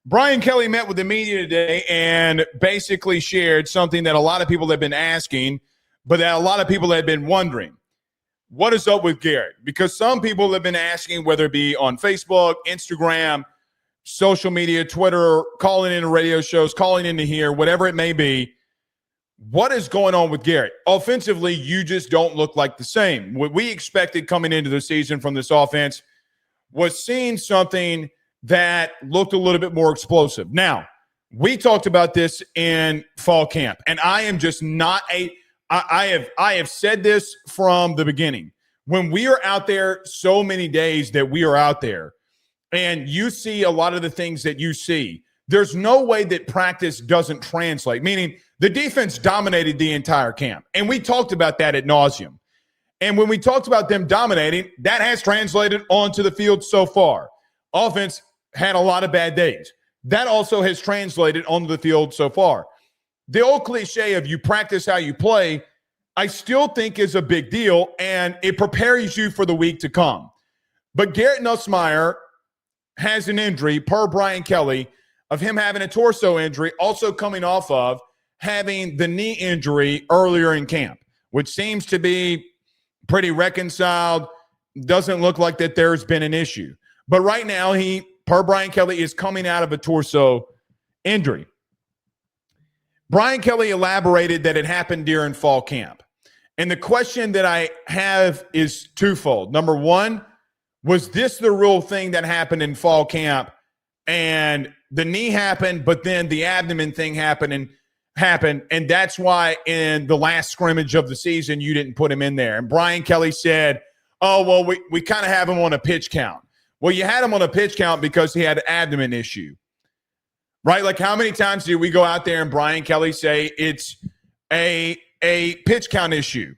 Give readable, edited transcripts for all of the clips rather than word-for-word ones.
Brian Kelly met with the media today and basically shared something that a lot of people have been asking, but that a lot of people have been wondering. What is up with Garrett? Because some people have been asking, whether it be on Facebook, Instagram, social media, Twitter, calling into radio shows, calling into here, whatever it may be, what is going on with Garrett? Offensively, you just don't look like the same. What we expected coming into the season from this offense was seeing something that looked a little bit more explosive. Now, we talked about this in fall camp, and I am just not I have said this from the beginning. When we are out there so many days that we are out there, and you see a lot of the things that you see, there's no way that practice doesn't translate, meaning the defense dominated the entire camp. And we talked about that ad nauseum. And when we talked about them dominating, that has translated onto the field so far. Offense had a lot of bad days. That also has translated onto the field so far. The old cliche of you practice how you play, I still think is a big deal, and it prepares you for the week to come. But Garrett Nussmeier has an injury, per Brian Kelly, of him having a torso injury, also coming off of having the knee injury earlier in camp, which seems to be pretty reconciled. Doesn't look like that there's been an issue. But right now, he, per Brian Kelly, is coming out of a torso injury. Brian Kelly elaborated that it happened during fall camp. And the question that I have is twofold. Number one, was this the real thing that happened in fall camp? And the knee happened, but then the abdomen thing happened, and that's why in the last scrimmage of the season you didn't put him in there. And Brian Kelly said, oh, well, we kind of have him on a pitch count. Well, you had him on a pitch count because he had an abdomen issue, right? Like, how many times did we go out there and Brian Kelly say it's a pitch count issue?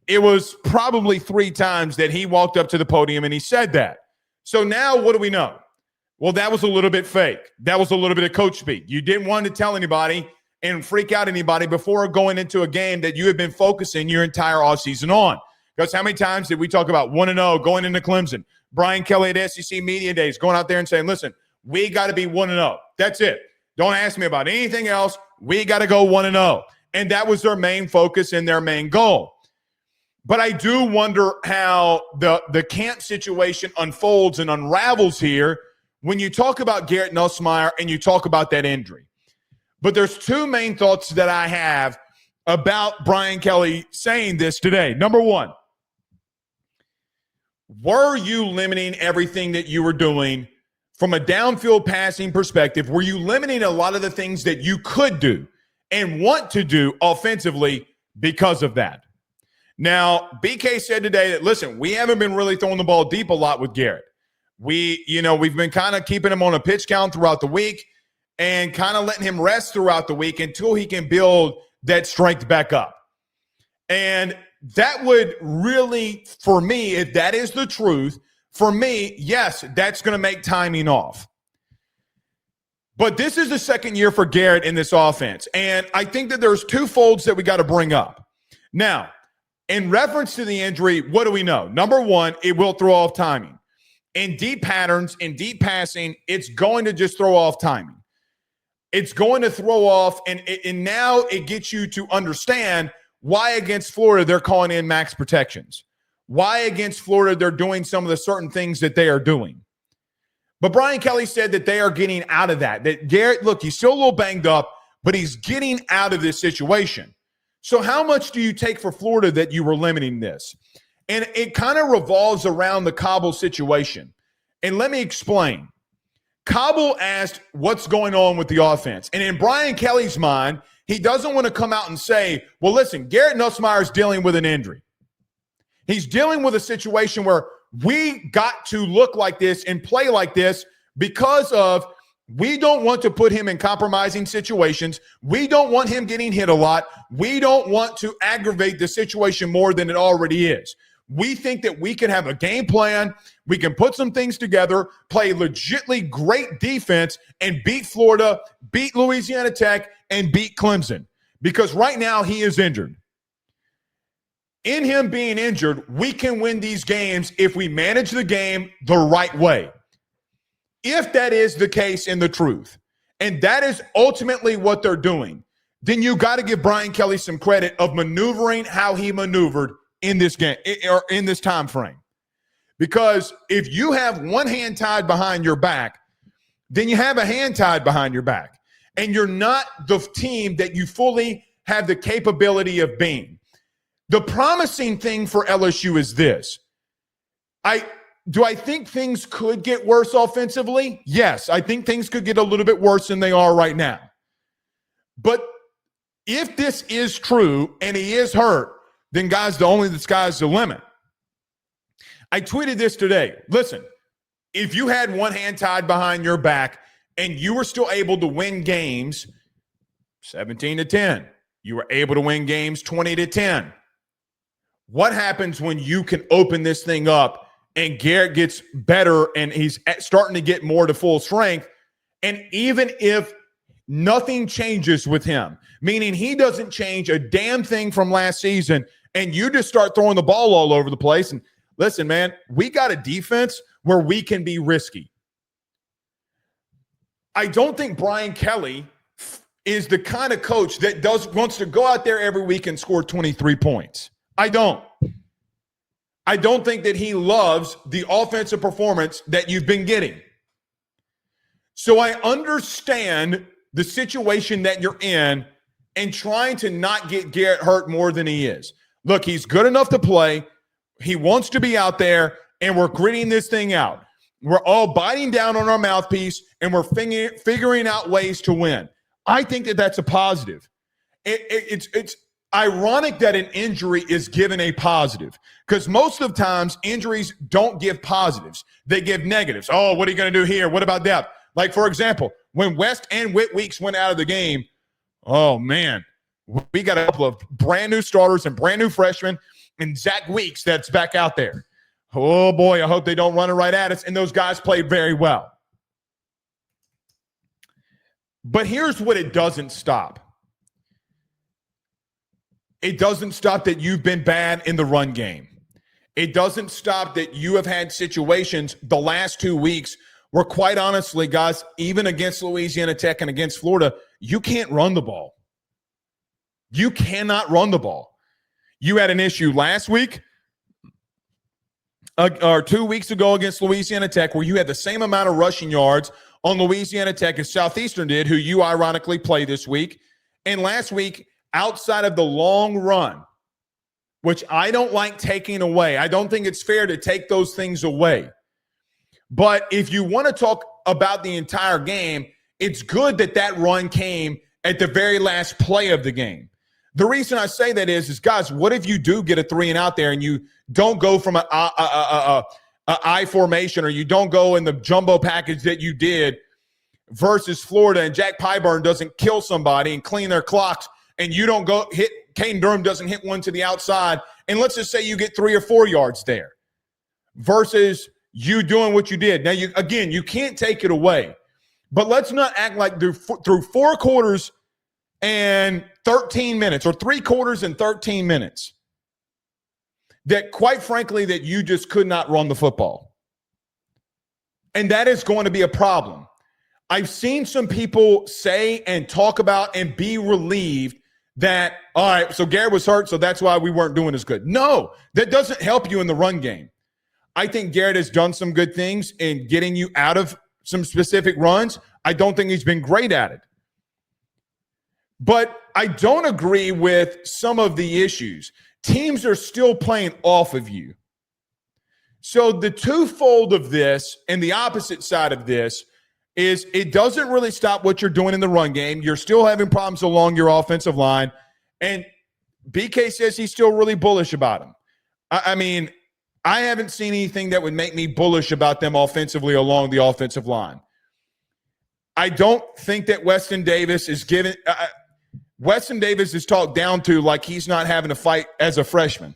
It was probably 3 times that he walked up to the podium and he said that. So now what do we know? Well, that was a little bit fake. That was a little bit of coach speak. You didn't want to tell anybody and freak out anybody before going into a game that you have been focusing your entire offseason on. Because how many times did we talk about 1-0 going into Clemson? Brian Kelly at SEC Media Days going out there and saying, listen, we got to be 1-0. That's it. Don't ask me about anything else. We got to go 1-0. And that was their main focus and their main goal. But I do wonder how the camp situation unfolds and unravels here when you talk about Garrett Nussmeier and you talk about that injury. But there's 2 main thoughts that I have about Brian Kelly saying this today. Number one, were you limiting everything that you were doing from a downfield passing perspective? Were you limiting a lot of the things that you could do and want to do offensively because of that? Now, BK said today that, listen, we haven't been really throwing the ball deep a lot with Garrett. We've been kind of keeping him on a pitch count throughout the week and kind of letting him rest throughout the week until he can build that strength back up. And that would really, for me, if that is the truth, for me, yes, that's going to make timing off. But this is the second year for Garrett in this offense. And I think that there's 2 folds that we got to bring up. Now, in reference to the injury, what do we know? Number one, it will throw off timing. In deep patterns, in deep passing, it's going to just throw off timing. It's going to throw off, and now it gets you to understand why against Florida they're calling in max protections. Why against Florida they're doing some of the certain things that they are doing. But Brian Kelly said that they are getting out of that. That Garrett, look, he's still a little banged up, but he's getting out of this situation. So how much do you take for Florida that you were limiting this? And it kind of revolves around the Cobble situation. And let me explain. Cobble asked what's going on with the offense. And in Brian Kelly's mind, he doesn't want to come out and say, well, listen, Garrett Nussmeier is dealing with an injury. He's dealing with a situation where we got to look like this and play like this because of we don't want to put him in compromising situations. We don't want him getting hit a lot. We don't want to aggravate the situation more than it already is. We think that we can have a game plan. We can put some things together, play legitimately great defense, and beat Florida, beat Louisiana Tech, and beat Clemson. Because right now he is injured. In him being injured, we can win these games if we manage the game the right way. If that is the case in the truth, and that is ultimately what they're doing, then you got to give Brian Kelly some credit of maneuvering how he maneuvered in this game or in this time frame. Because if you have one hand tied behind your back, then you have a hand tied behind your back, and you're not the team that you fully have the capability of being. The promising thing for LSU is this. Do I think things could get worse offensively? Yes, I think things could get a little bit worse than they are right now. But if this is true and he is hurt, then guys, the sky's the limit. I tweeted this today. Listen, if you had one hand tied behind your back and you were still able to win games 17-10, you were able to win games 20-10. What happens when you can open this thing up and Garrett gets better and he's starting to get more to full strength? And even if nothing changes with him, meaning he doesn't change a damn thing from last season, and you just start throwing the ball all over the place. And listen, man, we got a defense where we can be risky. I don't think Brian Kelly is the kind of coach that wants to go out there every week and score 23 points. I don't think that he loves the offensive performance that you've been getting. So I understand the situation that you're in and trying to not get Garrett hurt more than he is. Look, he's good enough to play. He wants to be out there, and we're gritting this thing out. We're all biting down on our mouthpiece, and we're figuring out ways to win. I think that that's a positive. It's ironic that an injury is given a positive, because most of the times injuries don't give positives. They give negatives. Oh, what are you going to do here? What about that? Like, for example, when West and Whit Weeks went out of the game, oh, man, we got a couple of brand new starters and brand new freshmen and Zach Weeks that's back out there. Oh, boy, I hope they don't run it right at us. And those guys played very well. But here's what it doesn't stop. It doesn't stop that you've been bad in the run game. It doesn't stop that you have had situations the last 2 weeks where, quite honestly, guys, even against Louisiana Tech and against Florida, you can't run the ball. You cannot run the ball. You had an issue last week or 2 weeks ago against Louisiana Tech where you had the same amount of rushing yards on Louisiana Tech as Southeastern did, who you ironically play this week. And last week, outside of the long run, which I don't like taking away, I don't think it's fair to take those things away. But if you want to talk about the entire game, it's good that that run came at the very last play of the game. The reason I say that is guys, what if you do get a 3 and out there and you don't go from an I formation, or you don't go in the jumbo package that you did versus Florida, and Jack Pyburn doesn't kill somebody and clean their clocks, and you don't go hit, Caden Durham doesn't hit one to the outside, and let's just say you get 3 or 4 yards there versus you doing what you did. Now, you can't take it away, but let's not act like through 4 quarters and 13 minutes or 3 quarters and 13 minutes that, quite frankly, that you just could not run the football. And that is going to be a problem. I've seen some people say and talk about and be relieved that, all right, so Garrett was hurt, so that's why we weren't doing as good. No, that doesn't help you in the run game. I think Garrett has done some good things in getting you out of some specific runs. I don't think he's been great at it. But I don't agree with some of the issues. Teams are still playing off of you. So the twofold of this and the opposite side of this is it doesn't really stop what you're doing in the run game. You're still having problems along your offensive line. And BK says he's still really bullish about him. I mean, I haven't seen anything that would make me bullish about them offensively along the offensive line. I don't think that Weston Davis is given Weston Davis is talked down to like he's not having to fight as a freshman.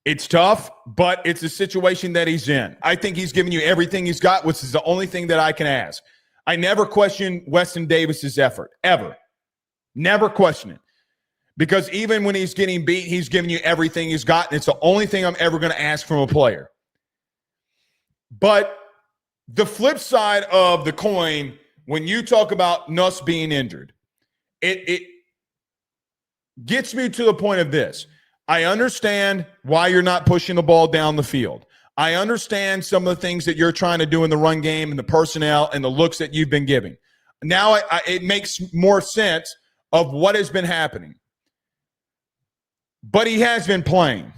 It's tough, but it's a situation that he's in. I think he's giving you everything he's got, which is the only thing that I can ask. I never question Weston Davis's effort, ever. Never question it. Because even when he's getting beat, he's giving you everything he's got, and it's the only thing I'm ever going to ask from a player. But The flip side of the coin, when you talk about Nuss being injured, it gets me to the point of this. I understand why you're not pushing the ball down the field. I understand some of the things that you're trying to do in the run game and the personnel and the looks that you've been giving. Now it makes more sense of what has been happening. But he has been playing.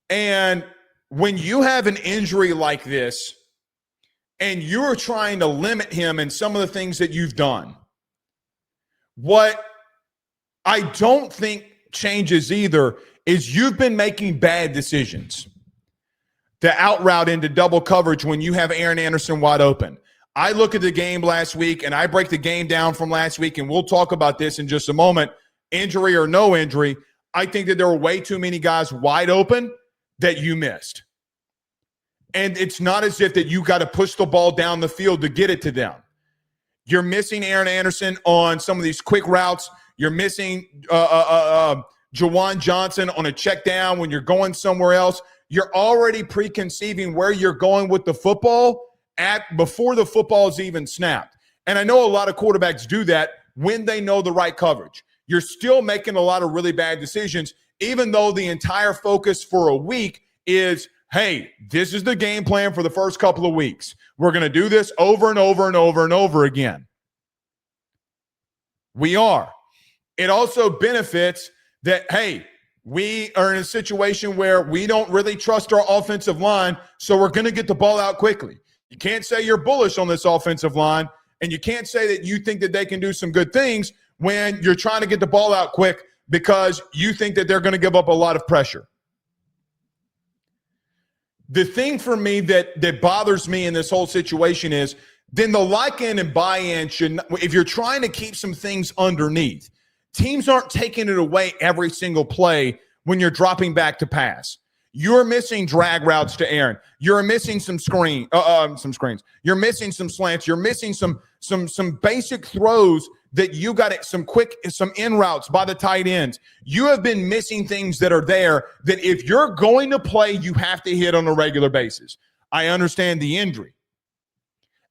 And when you have an injury like this and you're trying to limit him in some of the things that you've done, what I don't think changes either is you've been making bad decisions. The out route into double coverage when you have Aaron Anderson wide open. I look at the game last week and I break the game down from last week, and we'll talk about this in just a moment, injury or no injury. I think that there were way too many guys wide open that you missed. And it's not as if that you got to push the ball down the field to get it to them. You're missing Aaron Anderson on some of these quick routes. You're missing Jawan Johnson on a check down when you're going somewhere else. You're already preconceiving where you're going with the football before the football is even snapped. And I know a lot of quarterbacks do that when they know the right coverage. You're still making a lot of really bad decisions, even though the entire focus for a week is, hey, this is the game plan for the first couple of weeks. We're going to do this over and over and over and over again. We are. It also benefits that, hey, we are in a situation where we don't really trust our offensive line, so we're going to get the ball out quickly. You can't say you're bullish on this offensive line, and you can't say that you think that they can do some good things when you're trying to get the ball out quick because you think that they're going to give up a lot of pressure. The thing for me that bothers me in this whole situation is then the like-in and buy-in should – if you're trying to keep some things underneath, teams aren't taking it away every single play when you're dropping back to pass. You're missing drag routes to Aaron. You're missing some screens. You're missing some slants. You're missing some basic throws that you got it, some in routes by the tight ends. You have been missing things that are there that if you're going to play, you have to hit on a regular basis. I understand the injury.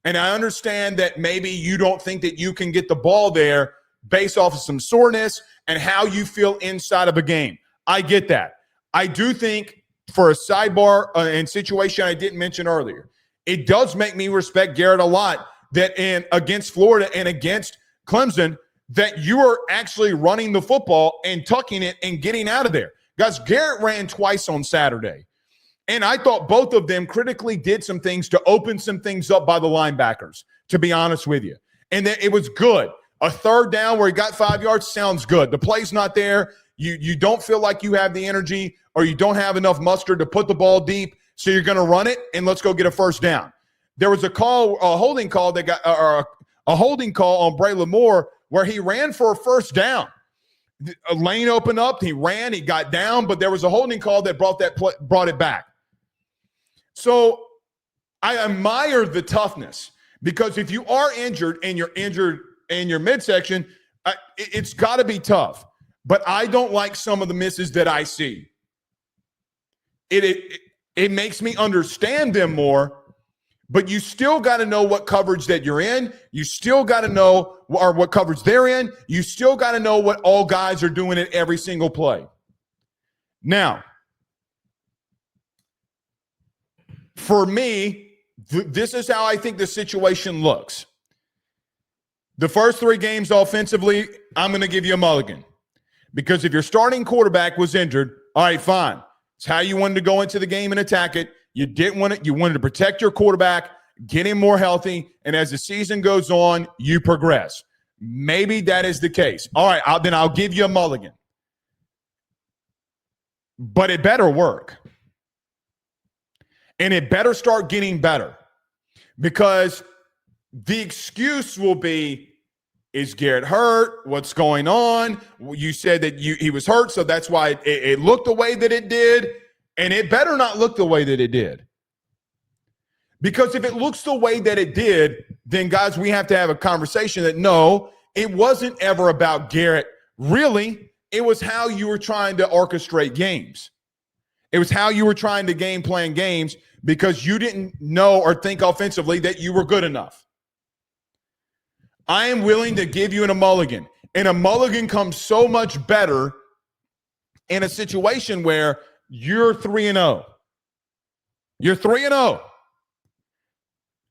And I understand that maybe you don't think that you can get the ball there based off of some soreness and how you feel inside of a game. I get that. I do think for a sidebar and situation I didn't mention earlier, it does make me respect Garrett a lot that against Florida and against Clemson that you are actually running the football and tucking it and getting out of there. Guys, Garrett ran twice on Saturday, and I thought both of them critically did some things to open some things up by the linebackers, to be honest with you. And then it was good. A third down where he got 5 yards sounds good. The play's not there. You don't feel like you have the energy or you don't have enough mustard to put the ball deep, so you're going to run it, and let's go get a first down. There was a holding call on Braylon Moore where he ran for a first down. A lane opened up, he ran, he got down, but there was a holding call that brought it back. So I admire the toughness because if you are injured and you're injured in your midsection, it's got to be tough. But I don't like some of the misses that I see. It makes me understand them more. But you still got to know what coverage that you're in. You still got to know what coverage they're in. You still got to know what all guys are doing at every single play. Now, for me, this is how I think the situation looks. The first 3 games offensively, I'm going to give you a mulligan. Because if your starting quarterback was injured, all right, fine. It's how you wanted to go into the game and attack it. You didn't want it. You wanted to protect your quarterback, get him more healthy, and as the season goes on, you progress. Maybe that is the case. All right, then I'll give you a mulligan. But it better work. And it better start getting better. Because the excuse will be, is Garrett hurt? What's going on? You said that he was hurt, so that's why it looked the way that it did. And it better not look the way that it did. Because if it looks the way that it did, then, guys, we have to have a conversation that, no, it wasn't ever about Garrett. Really, it was how you were trying to orchestrate games. It was how you were trying to game plan games because you didn't know or think offensively that you were good enough. I am willing to give you a mulligan. And a mulligan comes so much better in a situation where you're 3-0. You're 3-0.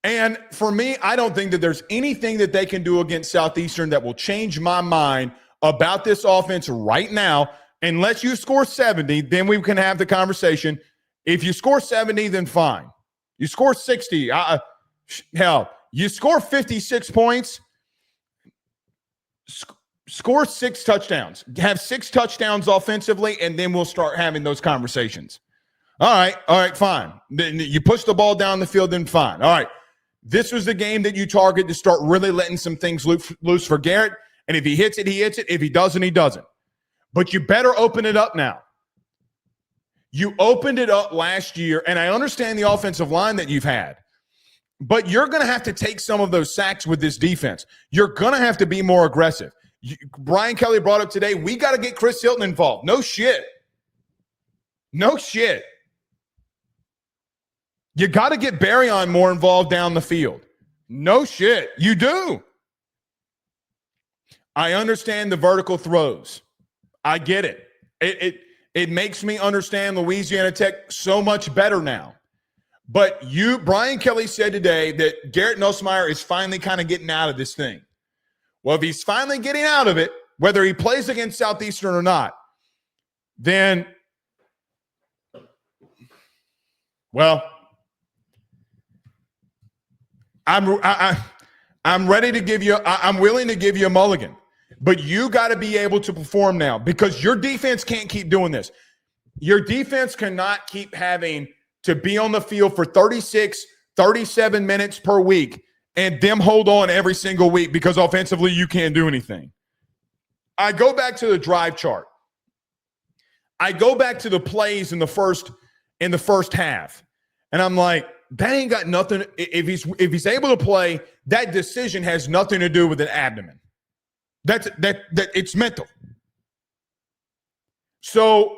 And for me, I don't think that there's anything that they can do against Southeastern that will change my mind about this offense right now. Unless you score 70, then we can have the conversation. If you score 70, then fine. You score 60. Hell, you score 56 points, score 6 touchdowns. Have 6 touchdowns offensively, and then we'll start having those conversations. All right, fine. Then you push the ball down the field, then fine. All right. This was the game that you target to start really letting some things loose for Garrett. And if he hits it, he hits it. If he doesn't, he doesn't. But you better open it up now. You opened it up last year, and I understand the offensive line that you've had. But you're going to have to take some of those sacks with this defense. You're going to have to be more aggressive. Brian Kelly brought up today, we got to get Chris Hilton involved. No shit. No shit. You got to get Barryon more involved down the field. No shit. You do. I understand the vertical throws. I get it. It makes me understand Louisiana Tech so much better now. But Brian Kelly said today that Garrett Nussmeier is finally kind of getting out of this thing. Well, if he's finally getting out of it, whether he plays against Southeastern or not, then, well, I'm ready to give you. I'm willing to give you a mulligan, but you got to be able to perform now because your defense can't keep doing this. Your defense cannot keep having to be on the field for 36, 37 minutes per week and them hold on every single week because offensively you can't do anything. I go back to the drive chart. I go back to the plays in the first half, and I'm like, that ain't got nothing. If he's able to play, that decision has nothing to do with an abdomen. That it's mental. So,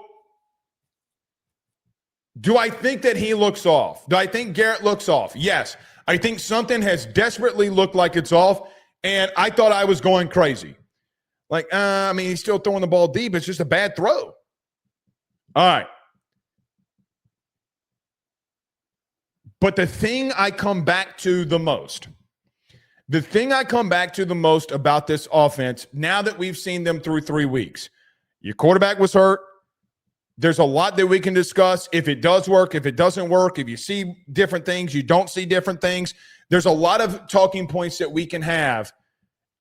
do I think that he looks off? Do I think Garrett looks off? Yes. I think something has desperately looked like it's off, and I thought I was going crazy. Like, he's still throwing the ball deep. It's just a bad throw. All right. But the thing I come back to the most about this offense, now that we've seen them through 3 weeks, your quarterback was hurt. There's a lot that we can discuss. If it does work, if it doesn't work, if you see different things, you don't see different things. There's a lot of talking points that we can have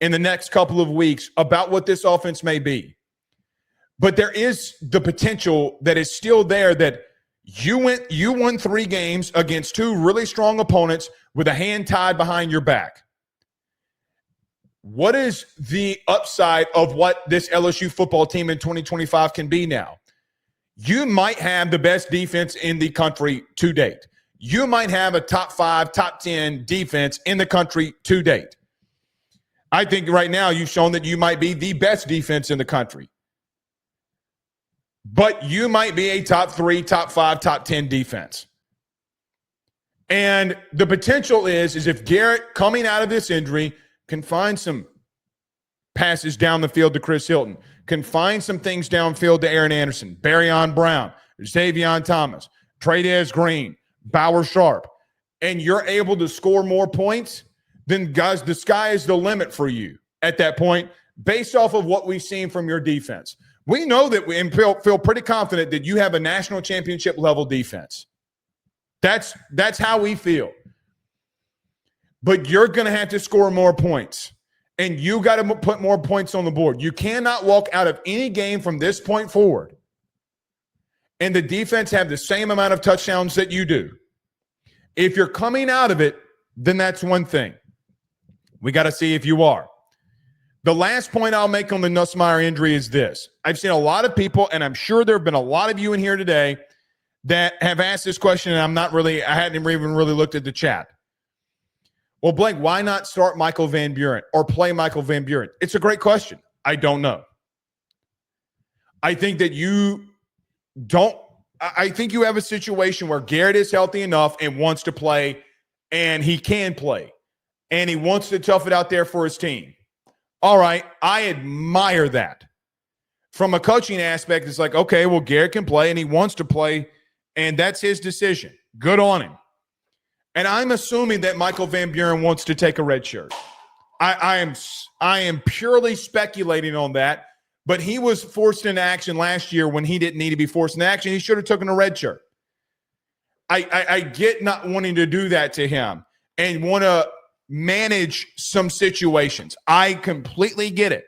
in the next couple of weeks about what this offense may be. But there is the potential that is still there that you won 3 games against 2 really strong opponents with a hand tied behind your back. What is the upside of what this LSU football team in 2025 can be now? You might have the best defense in the country to date. You might have a top 5, top 10 defense in the country to date. I think right now you've shown that you might be the best defense in the country. But you might be a top 3, top 5, top 10 defense. And the potential is if Garrett, coming out of this injury, can find some passes down the field to Chris Hilton, can find some things downfield to Aaron Anderson, Barryon Brown, Xavion Thomas, Tradez Green, Bauer Sharp, and you're able to score more points, then, guys, the sky is the limit for you at that point based off of what we've seen from your defense. We know that we feel pretty confident that you have a national championship level defense. That's how we feel. But you're going to have to score more points, and you got to put more points on the board. You cannot walk out of any game from this point forward and the defense have the same amount of touchdowns that you do. If you're coming out of it, then that's one thing. We got to see if you are. The last point I'll make on the Nussmeier injury is this. I've seen a lot of people, and I'm sure there have been a lot of you in here today that have asked this question, and I hadn't even really looked at the chat. Well, Blake, why not start Michael Van Buren or play Michael Van Buren? It's a great question. I don't know. I think that you don't I think you have a situation where Garrett is healthy enough and wants to play, and he can play, and he wants to tough it out there for his team. All right, I admire that. From a coaching aspect, it's like, okay, well, Garrett can play, and he wants to play, and that's his decision. Good on him. And I'm assuming that Michael Van Buren wants to take a red shirt. I am purely speculating on that, but he was forced into action last year when he didn't need to be forced into action. He should have taken a red shirt. I get not wanting to do that to him and want to manage some situations. I completely get it.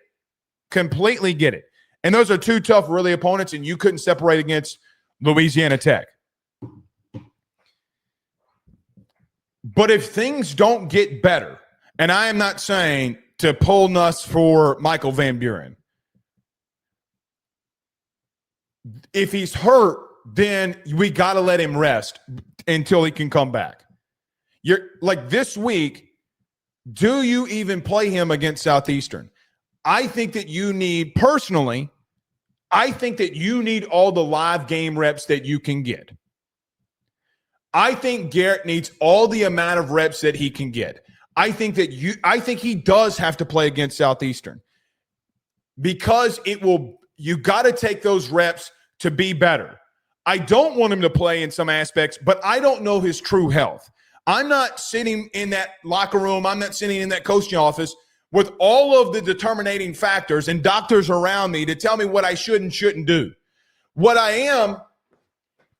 Completely get it. And those are two tough, really, opponents, and you couldn't separate against Louisiana Tech. But if things don't get better, and I am not saying to pull Nuss for Michael Van Buren. If he's hurt, then we got to let him rest until he can come back. You're like this week, do you even play him against Southeastern? I think that you need, personally, I think that you need all the live game reps that you can get. I think Garrett needs all the amount of reps that he can get. I think he does have to play against Southeastern because you got to take those reps to be better. I don't want him to play in some aspects, but I don't know his true health. I'm not sitting in that locker room. I'm not sitting in that coaching office with all of the determining factors and doctors around me to tell me what I should and shouldn't do. What I am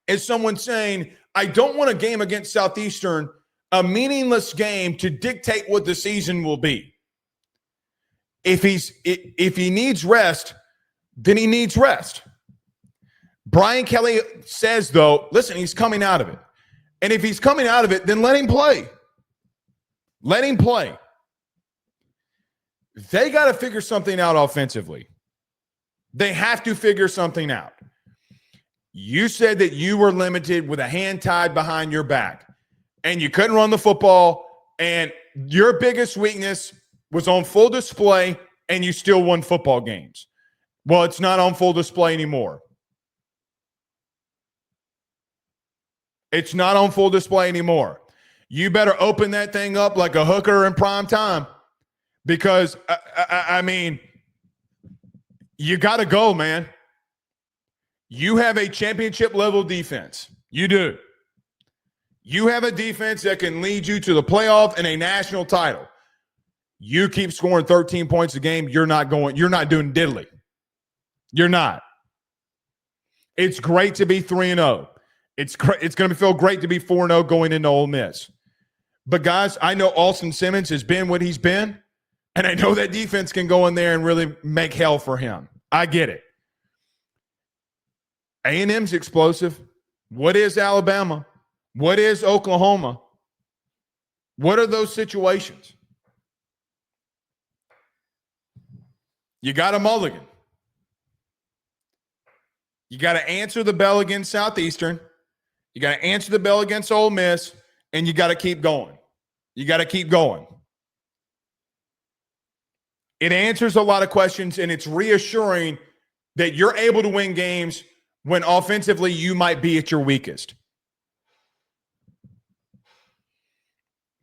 is someone saying, I don't want a game against Southeastern, a meaningless game to dictate what the season will be. If he needs rest, then he needs rest. Brian Kelly says, though, listen, he's coming out of it. And if he's coming out of it, then let him play. Let him play. They got to figure something out offensively. They have to figure something out. You said that you were limited with a hand tied behind your back, and you couldn't run the football, and your biggest weakness was on full display, and you still won football games. Well, it's not on full display anymore. It's not on full display anymore. You better open that thing up like a hooker in prime time because, I mean, you got to go, man. You have a championship-level defense. You do. You have a defense that can lead you to the playoff and a national title. You keep scoring 13 points a game, you're not doing diddly. You're not. It's great to be 3-0. It's going to feel great to be 4-0 going into Ole Miss. But, guys, I know Alston Simmons has been what he's been, and I know that defense can go in there and really make hell for him. I get it. A&M's explosive. What is Alabama? What is Oklahoma? What are those situations? You got a Mulligan. You got to answer the bell against Southeastern. You got to answer the bell against Ole Miss, and you got to keep going. You got to keep going. It answers a lot of questions, and it's reassuring that you're able to win games when offensively you might be at your weakest.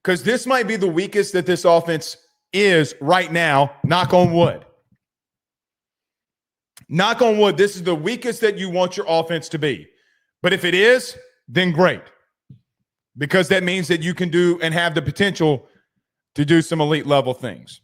Because this might be the weakest that this offense is right now, knock on wood. Knock on wood, this is the weakest that you want your offense to be. But if it is, then great. Because that means that you can do and have the potential to do some elite level things.